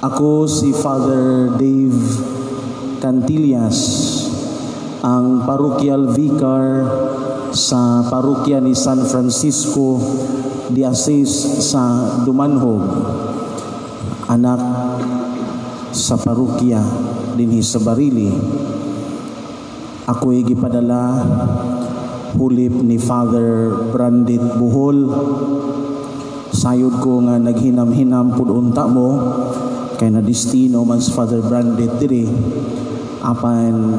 Ako si Father Dave Cantillas, ang parochial vicar sa parokya ni San Francisco de Assis sa Dumanhog, anak sa parokya dinhi sa Barili. Ako'y gipadala hulip ni Father Brandit Buhol. Sayod ko nga naghinam-hinam pud unta mo kay na destino man si Father Brandit diri apan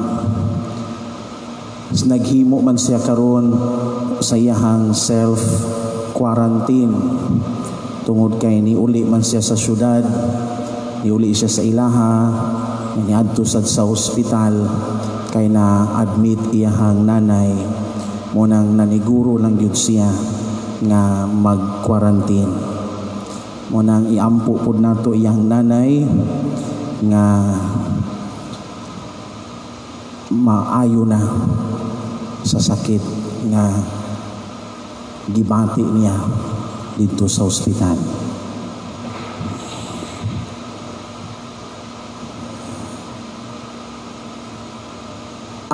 naghimo man siya karon sa iyahang self quarantine tungod kay niuli man siya sa syudad, niuli siya sa ilaha, niadto sad sa ospital kay na admit iyahang nanay mo nang naniguro lang gyud siya nga mag-quarantine. Mo nang iampo pud nato iyang nanay nga maayo na sa sakit nga gibati niya dito sa ospital.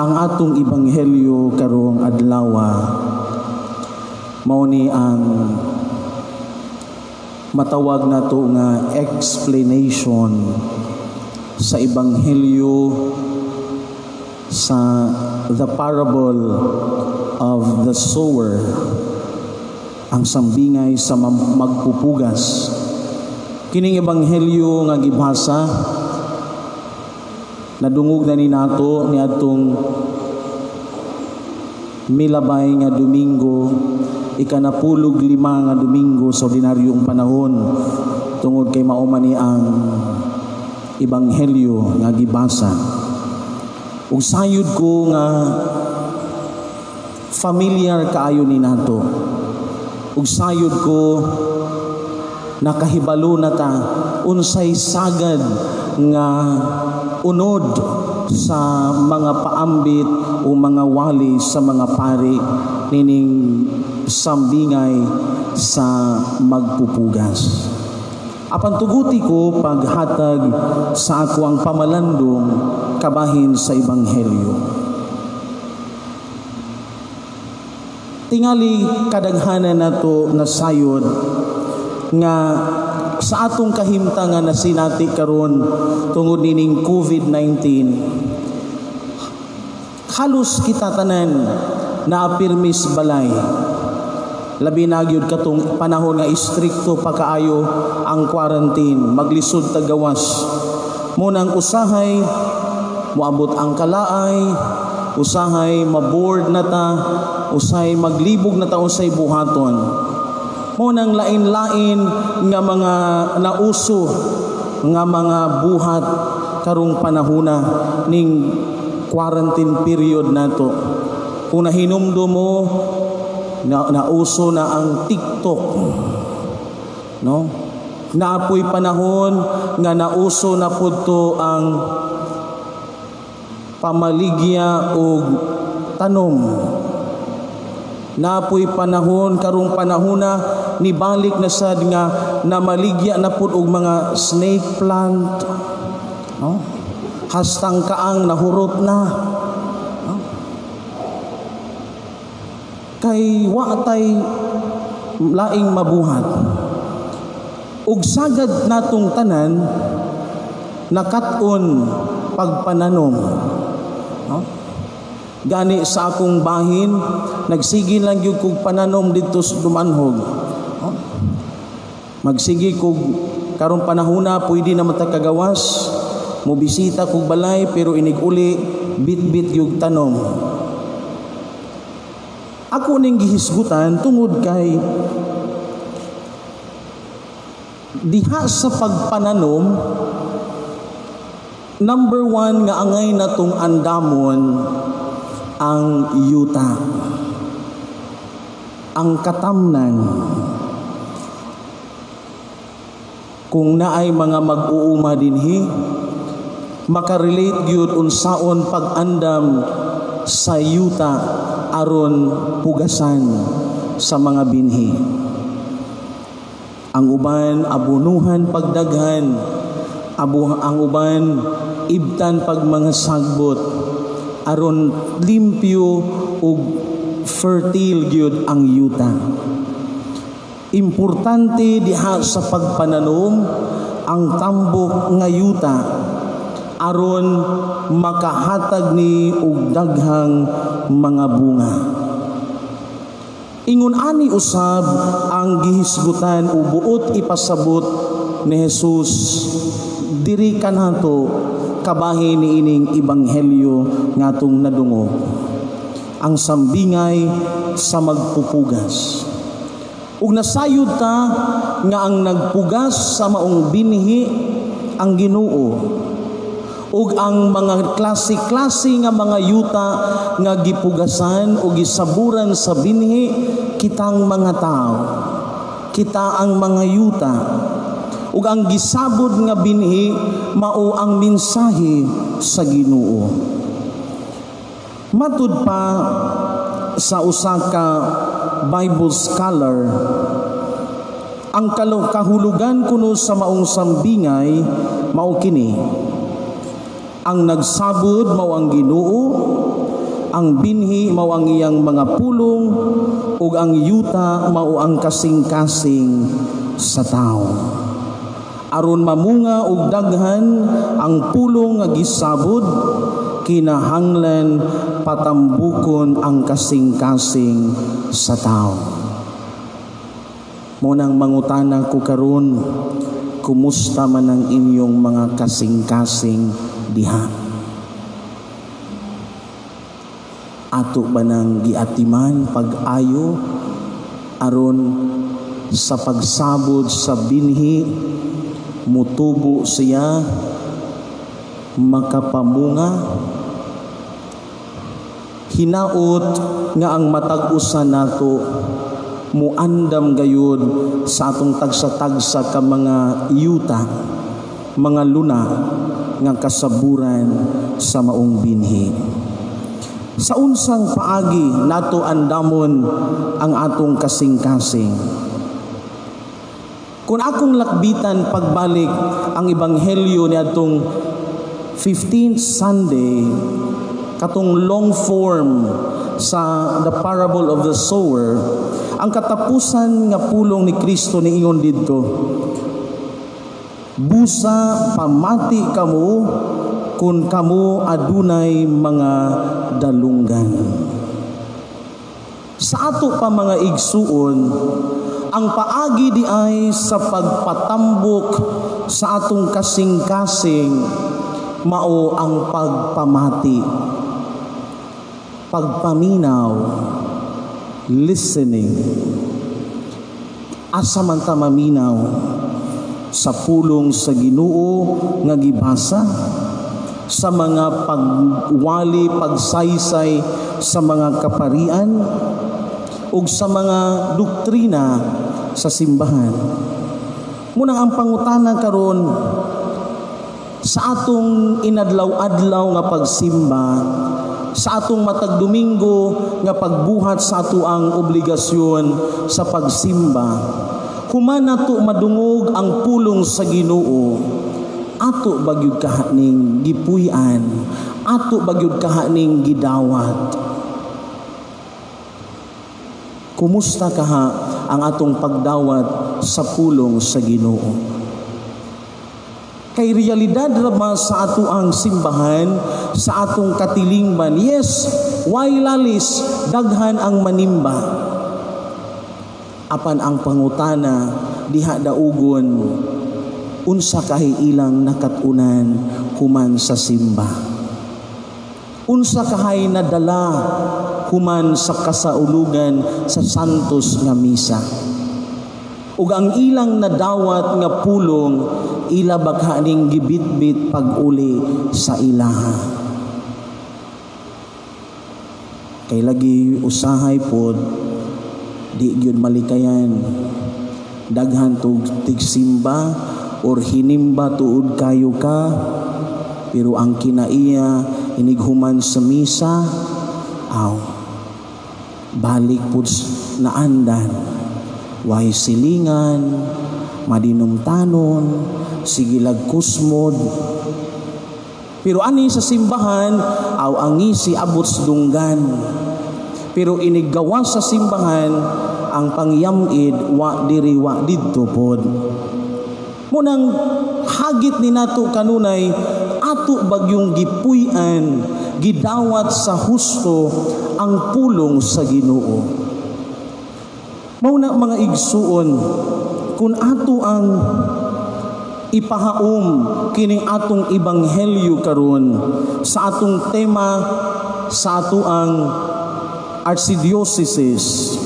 Ang atong ebanghelyo karong adlaw mao ni ang matawag nato nga explanation sa ebanghelyo sa the parable of the sower, ang sambingay sa magpupugas. Kining ebanghelyo nga gibasa nadungog na ni nato ni atong milabay nga Domingo, ikanapulog 5 nga Domingo sa ordinaryong panahon, tungod kay mao man ni ang ebanghelyo nga gibasa. Ug sayod ko nga familiar kaayo ni nato. Ug sayod ko nakahibalo na ta unsay sagad nga unod sa mga paambit o mga wali sa mga pari nining sambingay sa magpupugas. Apan tuguti ko paghatag sa ako ang pamalandong kabahin sa ebanghelyo. Tingali kadaghanan nato na sayod nga sa atong kahimtangan na sinati karon tungod nining COVID-19, halos kita tanan na apirmis balay. Labi na gyud katong panahon nga istrikto pa kaayo ang quarantine, maglisod ta gawas. Munang usahay moabot ang kalaay, usahay maboard na ta, usahay maglibog na ta usay buhaton. Munang lain-lain nga mga nauso nga mga buhat karong panahona ning quarantine period nato. Kung nahinumdo mo nauso na ang TikTok, no? Naapoy panahon nga nauso na pudto ang pamaligya o tanom. Naapoy panahon karong panahona nibalik na sad nga namaligya na pud og mga snake plant, no? Hastang kaang nahurot na, no? Kay wa tay laing mabuhat. Ug sagad natong tanan nakat-on pagpananom, no? Gani sa akong bahin nagsigi lang gyud kog pananom dito sa Dumanhog, no? Magsigi kog karong panahona pwede na matakagawas mo bisita kog balay pero inig-uli bit-bit yung tanom. Ako ning gihisgutan tungod kay diha sa pagpananom, number 1 nga angay natong andamon ang yuta, ang katamnan. Kung naay mga mag-uuma dinhi, makarelate gyud unsaon pag-andam sa yuta aron pugasan sa mga binhi. Ang uban abunuhan pagdaghan, Abo ang uban ibtan pag mga sagbot aron limpyo ug fertile gyud ang yuta. Importante diha sa pagpananom ang tambok nga yuta aron makahatag ni og daghang mga bunga. Ingon ani usab ang gihisgutan o buot ipasabot ni Jesus diri kanato kabahin ni ining ebanghelyo ngatong nadungog. Ang sambingay sa magpupugas. Ug nasayod ta nga ang nagpugas sa maong binhi ang Ginoo. Ug ang mga klase-klase nga mga yuta nga gipugasan o gisaburan sa binhi kitang mga tao. Kita ang mga yuta. Ug ang gisabod nga binhi mao ang mensahe sa Ginoo. Matud pa sa usa ka Bible scholar, ang kahulugan kuno sa maong sambingay mao kini: ang nagsabod mao ang Ginoo, ang binhi mao ang iyang mga pulong, ug ang yuta mao ang kasing-kasing sa tao. Aron mamunga og daghan ang pulong nga gisabod, kinahanglan patambukon ang kasing-kasing sa tao. Munang mangutana ko karon, kumusta man ang inyong mga kasing-kasing diha? Ato ba nang giatiman pag-ayo aron sa pagsabod sa binhi mutubo siya makapamunga? Hinaot nga ang matag-usa nato muandam gayud sa atong tagsa-tagsa ka mga yuta, mga luna nga kasaburan sa maong binhi. Sa unsang paagi nato andamon ang atong kasing-kasing. Kung akong lakbitan pagbalik ang ebanghelyo ni atong 15th Sunday, katong long form sa the parable of the sower, ang katapusan nga pulong ni Kristo niingon didto: busa pamati kamo kung kamo adunay mga dalunggan. Sa ato pa mga igsuon, ang paagi di ay sa pagpatambok sa atong kasing-kasing mao ang pagpamati, pagpaminaw, listening. Asa man ta maminaw? Sa pulong sa Ginoo nga gibasa, sa mga pagwali, pagsaysay sa mga kaparian, ug sa mga doktrina sa simbahan. Munang ang pangutana karon, sa atong inadlaw-adlaw nga pagsimba, sa atong matag Domingo nga pagbuhat sa ato ang obligasyon sa pagsimba, human nato madungog ang pulong sa Ginoo, ato bagyud kahaning gipuy-an, ato bagyud kahaning gidawat. Kumusta kaha ang atong pagdawat sa pulong sa Ginoo? Kay realidad ra sa ato ang simbahan, sa atong katilingban, yes, why lalis, daghan ang manimba. Apan ang pangutana, diha daugon, unsa kahi ilang nakatunan human sa simba? Unsa kahay nadala human sa kasaulugan sa santos nga misa? Ug ang ilang nadawat nga pulong, ila baghaning gibitbit pag-uli sa ilaha. Kay lagi usahay pod, di gyud malikayan. Daghan tug tigsimba or hinimba tuod kayo ka, pero ang kinaiya inighuman sa misa, balik pod na andan. Way silingan, madinumtanon, sige lagkusmod. Pero ani sa simbahan, aw angi si abot sa dunggan. Pero inigawas sa simbahan, ang pangyamid, wa diri wa didto pod. Munang hagit ni nato kanunay, ato bagyong gipuy-an, gidawat sa husto, ang pulong sa Ginoo. Mauna mga igsuon, kung ato ang ipahaom kining atong ebanghelyo karon sa atong tema sa ato ang Archdiocese,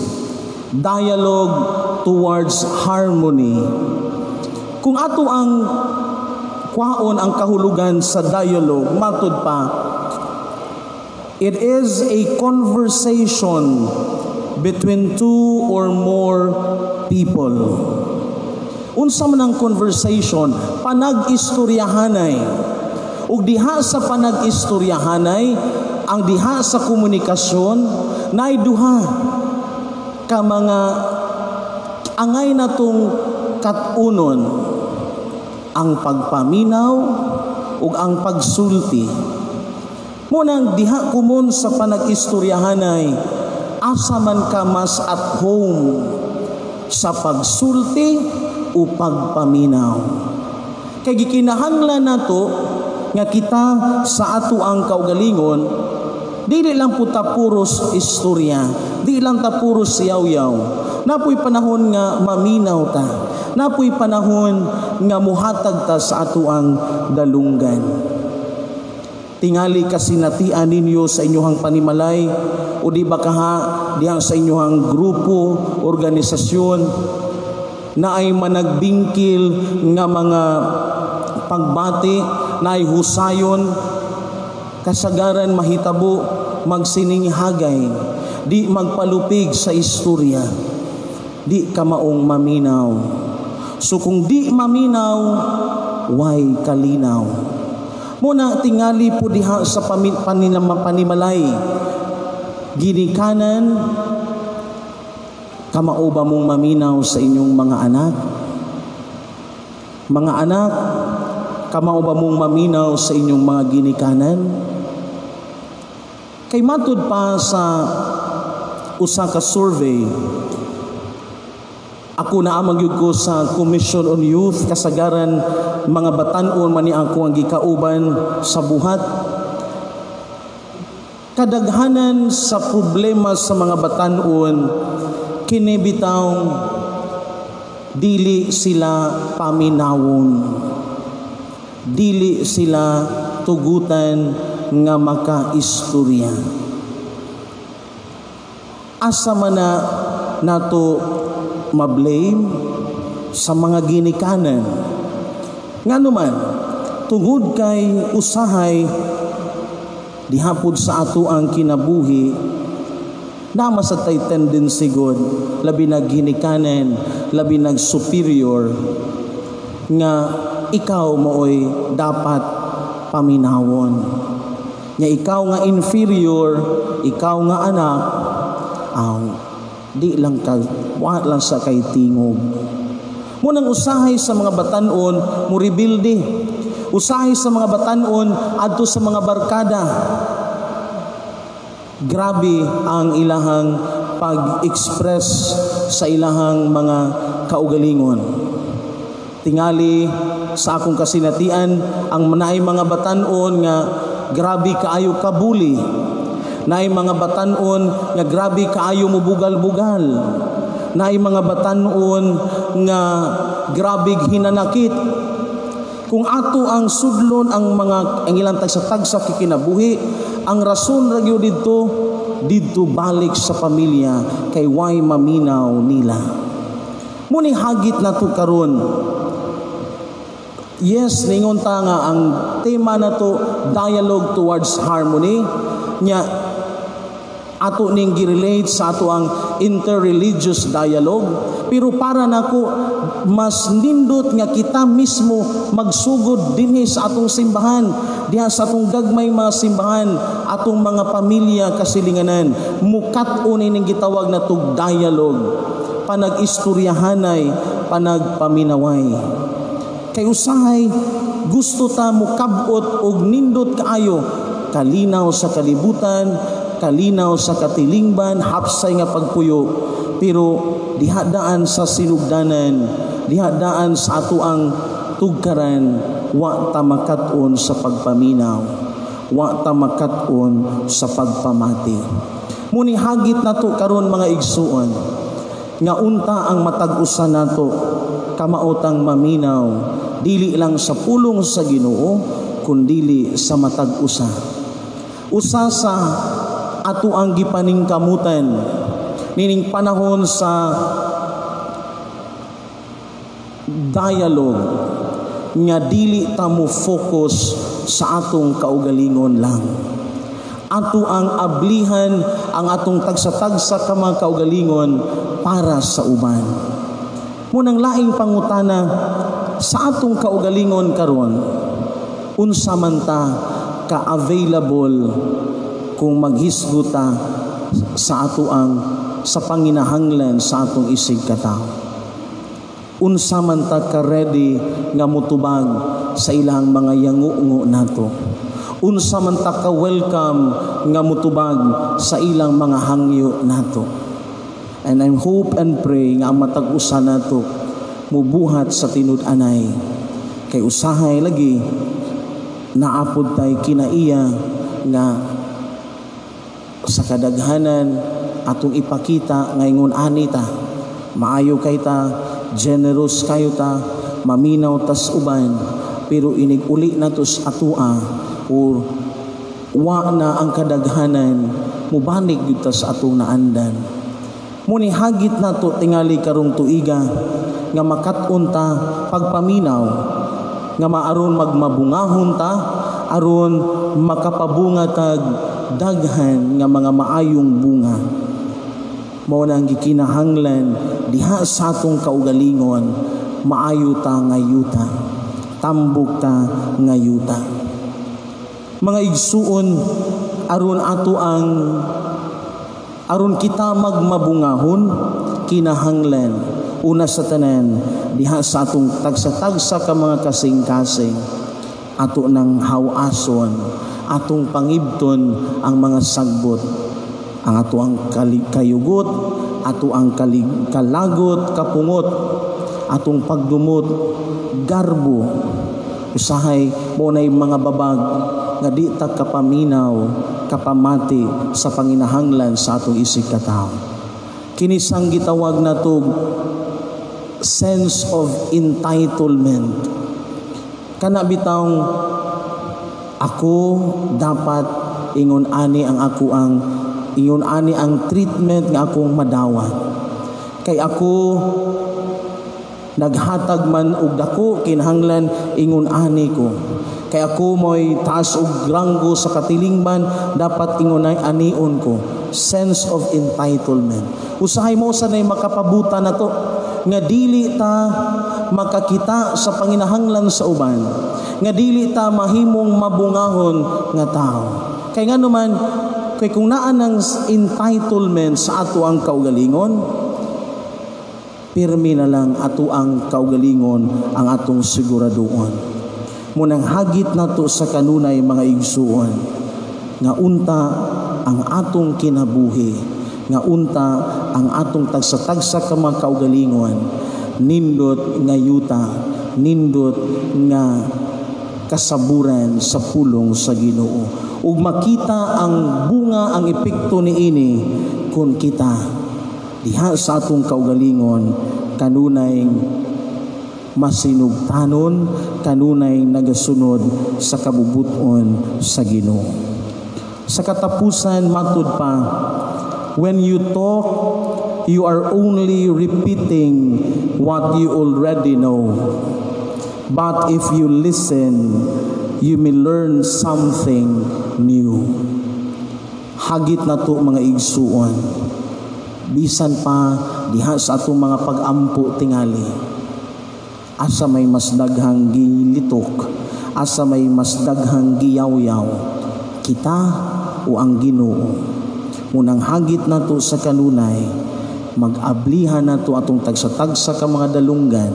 Dialogue Towards Harmony. Kung ato ang kwaon ang kahulugan sa dialogue, matud pa, it is a conversation between two or more people. Unsa man ang conversation, panag-istoryahanay. Ug diha sa panag-istoryahanay, ang diha sa komunikasyon, nay duha ka mga angay natong katunon, ang pagpaminaw ug ang pagsulti. Munang diha kumon sa panag-istoryahanay, asa man ka mas at home sa pagsulti o pagpaminaw. Kay gikinahanglan nato nga kita sa ato ang kaugalingon, dili lang po ta puros istorya, di lang ta puros yaw-yaw. Napoy panahon nga maminaw ta, napoy panahon nga muhatag ta sa ato ang dalunggan. Tingali kasinatian ninyo sa inyong panimalay, o di ba kaha diha sa inyong grupo, organisasyon, na ay managbingkil nga mga pagbati, na ay husayon, kasagaran mahitabo, magsininghagay, di magpalupig sa istorya, di ka maong maminaw. So kung di maminaw, way kalinaw. Muna tingali po diha sa panimalay, ginikanan, kamao ba mong maminaw sa inyong mga anak? Mga anak, kamao ba mong maminaw sa inyong mga ginikanan? Kay matud pa sa usa ka survey, ako na amagyud ko sa Commission on Youth, kasagaran mga batan-on man ni ako ang gikauban sa buhat. Kadaghanan sa problema sa mga batan-on, kini bitaw dili sila paminawon, dili sila tugutan nga makaistorya. Asa man na nato mablame sa mga ginikanan, nga naman tungod kay usahay dihapod sa ato ang kinabuhi, nama sa tay tendency god, labi nag ginikanan, labi nag superior, nga ikaw mooy dapat paminawon. Nga ikaw nga inferior, ikaw nga anak, di lang ka, wa lang sa kay tingog. Munang usahay sa mga batan-on, muribilde. Usahay sa mga batan-on, adto sa mga barkada. Grabe ang ilahang pag-express sa ilahang mga kaugalingon. Tingali sa akong kasinatian, ang manay mga batan-on nga grabe kaayo kabuli. Naay mga batan-on nga grabe kaayo mo bugal-bugal. Naay mga batan-on nga grabe hinanakit. Kung ato ang sudlon ang mga ang ilang tagsa kikinabuhi, ang rason ra gyud didto balik sa pamilya kay way maminaw nila. Muni hagit nato karon. Yes, ningon ta nga ang tema nato Dialogue Towards Harmony, nya ato ning girelate sa ato ang interreligious dialogue, pero para nako mas nindot nga kita mismo magsugod dinhi sa atong simbahan, diha sa atong gagmay mga simbahan, atong mga pamilya kasilinganan, mukat-on ning gitawag na tug dialogue, panag-istoryahanay, panagpaminaway. Kay usahay gusto ta mo kabot og nindot kaayo, kalinaw sa kalibutan, kalinaw sa katilingban, hapsay nga pagpuyo, pero dihadaan sa sinugdanan, dihadaan sa ato ang tugkaran, wa ta makat-on sa pagpaminaw, wa ta makat-on sa pagpamati. Muni hagit nato karon mga igsuon, nga unta ang matag-usa nato, kamaotang maminaw, dili lang sa pulong sa Ginoo, kundili sa matag-usa. Usa sa ato ang gipaningkamutan nining panahon sa dialogue, nga dili ta mo focus sa atong kaugalingon lang. Ato ang ablihan ang atong tagsa-tagsa ka mga kaugalingon para sa uban. Munang laing pangutana sa atong kaugalingon karon, unsa man ta ka-available kung maghisguta sa ato ang sa panginahanglan sa atong isig katao. Unsa man ta ka-ready nga mutubag sa ilang mga yangungo nato. Unsa man ta ka-welcome nga mutubag sa ilang mga hangyo nato. And I hope and pray nga ang matag-usa nato mubuhat sa tinud-anay. Kay usahay lagi naapod tay kinaiya nga sa kadaghanan atong ipakita ngayon anita. Maayo kay ta, generous kayo ta, maminaw tas uban, pero inig-uli na to sa atua o wa na ang kadaghanan, mubanig dito sa atong naandan. Muni hagit na to tingali karong tuiga, nga makat-on ta pagpaminaw, nga maaron magmabungahon ta, aron makapabunga tag daghan nga mga maayong bunga. Mao nang gikinahanglan diha sa atong kaugalingon, maayo ta ngayuta, tambok ta ngayuta. Mga igsuon, aron kita magmabungahon, kinahanglan una sa tanan diha sa atong tagsa-tagsa ka mga kasing-kasing, ato nang hawason, atong pangibton ang mga sagbot, ang ato ang kayugot, ato ang kalagot, kapungot, atong pagdumot, garbo. Usahay mo na mga babag nga di ta kapaminaw, kapamati sa panginahanglan sa atong isig katao. Kinisang gitawag na to sense of entitlement. Kana bitawng ako dapat ingon ani ang treatment nga akong madawat. Kay ako naghatag man og dako, kinahanglan ingon ani ko. Kay ako mo'y taas og ranggo sa katilingban, dapat ingon anion ko. Sense of entitlement. Usahay mo sanay makapabuta na to, nga dili ta makakita sa panginahanglan sa uban, nga dili ta mahimong mabungahon nga tao. Kay nga naman, kay kung naan ang entitlement sa ato ang kaugalingon, pirmi na lang ato ang kaugalingon ang atong siguraduon. Munang hagit nato sa kanunay mga igsuon, nga unta ang atong kinabuhi, nga unta ang atong tagsa-tagsa ka mga kaugalingon, nindot nga yuta, nindot nga kasaburan sa pulong sa Ginoo. Ug makita ang bunga, ang epekto niini kung kita diha sa atong kaugalingon kanunay masinugtanon, kanunay nagasunod sa kabubuton sa Ginoo. Sa katapusan matud pa, when you talk, you are only repeating what you already know. But if you listen, you may learn something new. Hagit na to mga igsuon. Bisan pa diha sa atong mga pag-ampo tingali, asa may mas daghang gilitok, asa may mas daghang giyaw-yaw, kita o ang Ginoo. Munang hagit nato sa kanunay, mag-ablihan nato atong tagsa-tagsa ka mga dalunggan,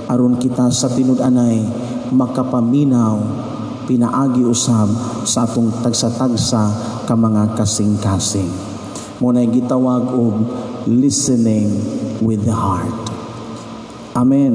aron kita sa tinud-anay makapaminaw pinaagi usab sa atong tagsa-tagsa ka mga kasing-kasing. Muna'y gitawag og listening with the heart. Amen.